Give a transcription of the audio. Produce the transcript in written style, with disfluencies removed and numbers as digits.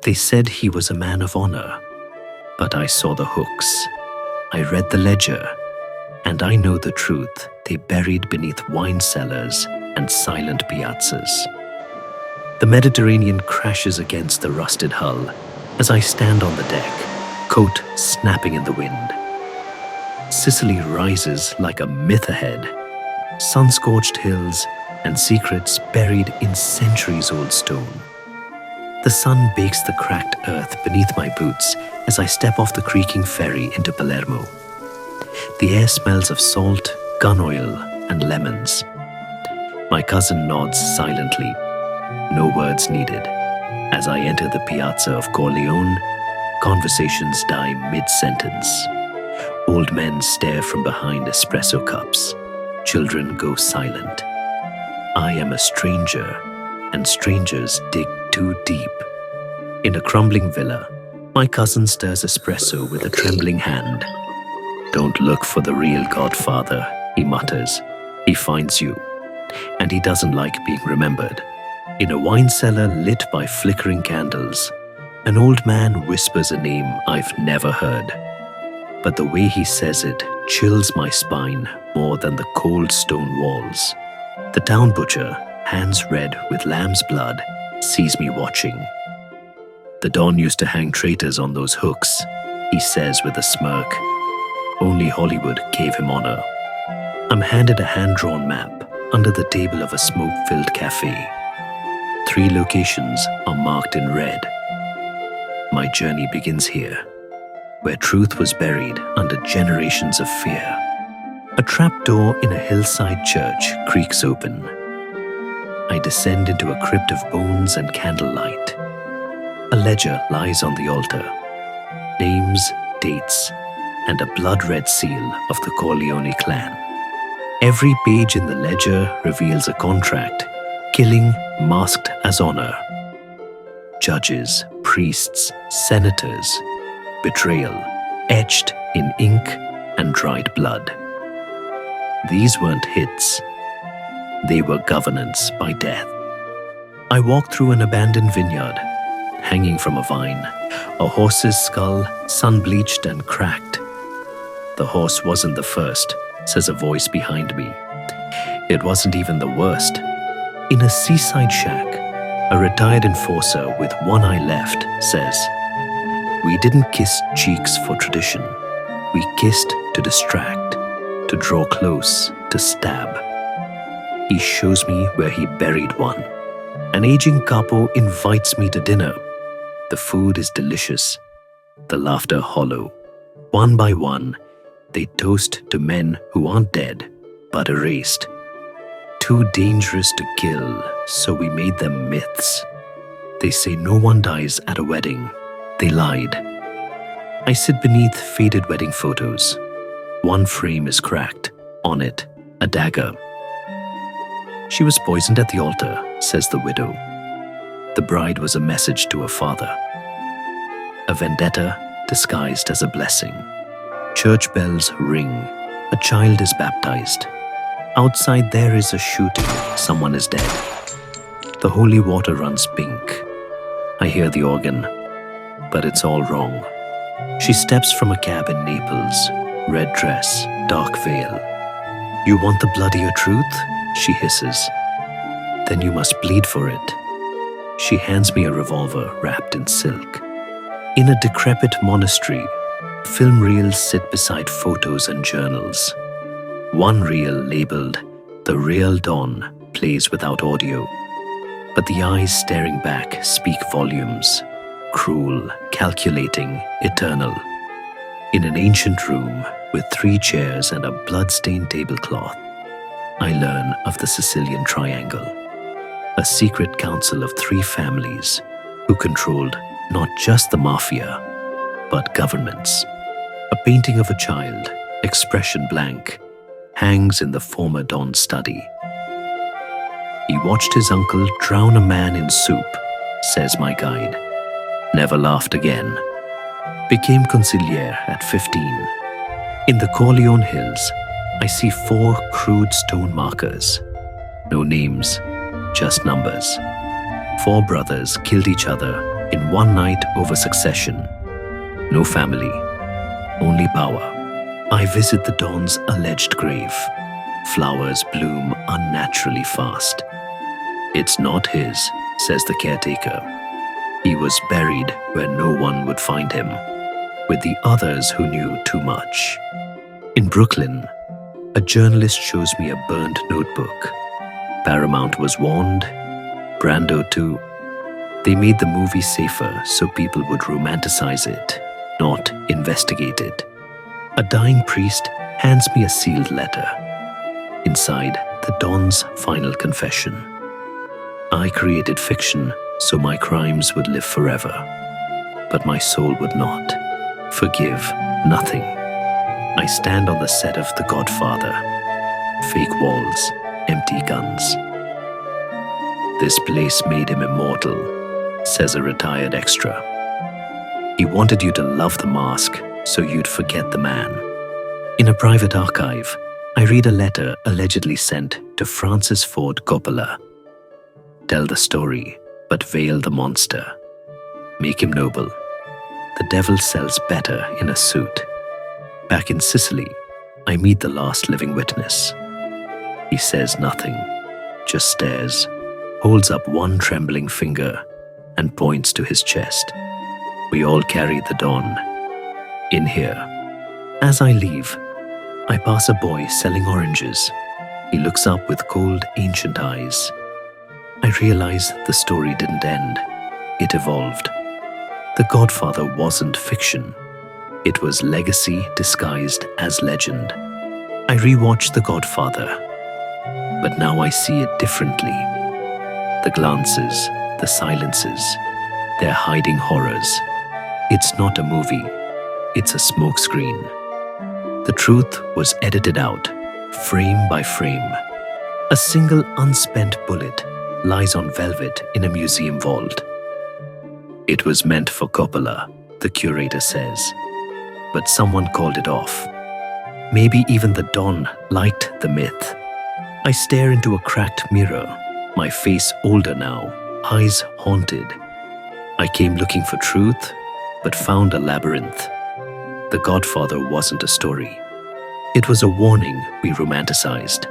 They said he was a man of honor, but I saw the hooks. I read the ledger, and I know the truth they buried beneath wine cellars and silent piazzas. The Mediterranean crashes against the rusted hull as I stand on the deck, coat snapping in the wind. Sicily rises like a myth ahead, sun-scorched hills and secrets buried in centuries-old stone. The sun bakes the cracked earth beneath my boots as I step off the creaking ferry into Palermo. The air smells of salt, gun oil, and lemons. My cousin nods silently, no words needed. As I enter the piazza of Corleone, conversations die mid-sentence. Old men stare from behind espresso cups. Children go silent. I am a stranger, and strangers dig too deep. In a crumbling villa, my cousin stirs espresso with a trembling hand. "Don't look for the real Godfather," he mutters. "He finds you, and he doesn't like being remembered." In a wine cellar lit by flickering candles, an old man whispers a name I've never heard. But the way he says it chills my spine more than the cold stone walls. The town butcher, hands red with lamb's blood, sees me watching. "The Don used to hang traitors on those hooks," he says with a smirk. "Only Hollywood gave him honor." I'm handed a hand-drawn map under the table of a smoke-filled cafe. 3 locations are marked in red. My journey begins here, where truth was buried under generations of fear. A trapdoor in a hillside church creaks open. I descend into a crypt of bones and candlelight. A ledger lies on the altar. Names, dates, and a blood-red seal of the Corleone clan. Every page in the ledger reveals a contract, killing masked as honor. Judges, priests, senators, betrayal, etched in ink and dried blood. These weren't hits. They were governance by death. I walk through an abandoned vineyard, hanging from a vine, a horse's skull, sun-bleached and cracked. "The horse wasn't the first," says a voice behind me. "It wasn't even the worst." In a seaside shack, a retired enforcer with one eye left says, "We didn't kiss cheeks for tradition. We kissed to distract, to draw close, to stab." He shows me where he buried one. An aging capo invites me to dinner. The food is delicious, the laughter hollow. One by one, they toast to men who aren't dead, but erased. Too dangerous to kill, so we made them myths. They say no one dies at a wedding. They lied. I sit beneath faded wedding photos. One frame is cracked. On it, a dagger. "She was poisoned at the altar," says the widow. The bride was a message to her father. A vendetta disguised as a blessing. Church bells ring. A child is baptized. Outside there is a shooting. Someone is dead. The holy water runs pink. I hear the organ, but it's all wrong. She steps from a cab in Naples. Red dress, dark veil. "You want the bloodier truth?" she hisses. "Then you must bleed for it." She hands me a revolver wrapped in silk. In a decrepit monastery, film reels sit beside photos and journals. One reel labeled "The Real Dawn" plays without audio, but the eyes staring back speak volumes. Cruel, calculating, eternal. In an ancient room with 3 chairs and a blood-stained tablecloth, I learn of the Sicilian Triangle, a secret council of 3 families who controlled not just the mafia, but governments. A painting of a child, expression blank, hangs in the former Don's study. "He watched his uncle drown a man in soup," says my guide. "Never laughed again. Became consigliere at 15. In the Corleone Hills, I see 4 crude stone markers. No names, just numbers. 4 brothers killed each other In one night over succession. No family, only power. I visit the Don's alleged grave. Flowers bloom unnaturally fast. It's not his, says the caretaker. He was buried where no one would find him, with the others who knew too much. In Brooklyn, a journalist shows me a burned notebook. Paramount was warned, Brando too. They made the movie safer so people would romanticize it, not investigate it. A dying priest hands me a sealed letter. Inside, the Don's final confession. I created fiction so my crimes would live forever, but my soul would not. Forgive nothing. I stand on the set of The Godfather. Fake walls, empty guns. This place made him immortal, says a retired extra. He wanted you to love the mask so you'd forget the man. In a private archive, I read a letter allegedly sent to Francis Ford Coppola. Tell the story, but veil the monster. Make him noble. The devil sells better in a suit. Back in Sicily, I meet the last living witness. He says nothing, just stares, holds up one trembling finger, and points to his chest. We all carry the Don. In here. As I leave, I pass a boy selling oranges. He looks up with cold, ancient eyes. I realize the story didn't end. It evolved. The Godfather wasn't fiction. It was legacy disguised as legend. I rewatched The Godfather, but now I see it differently. The glances, the silences, they're hiding horrors. It's not a movie, it's a smokescreen. The truth was edited out, frame by frame. A single unspent bullet lies on velvet in a museum vault. It was meant for Coppola, the curator says, but someone called it off. Maybe even the Don liked the myth. I stare into a cracked mirror, my face older now, eyes haunted. I came looking for truth, but found a labyrinth. The Godfather wasn't a story. It was a warning we romanticized.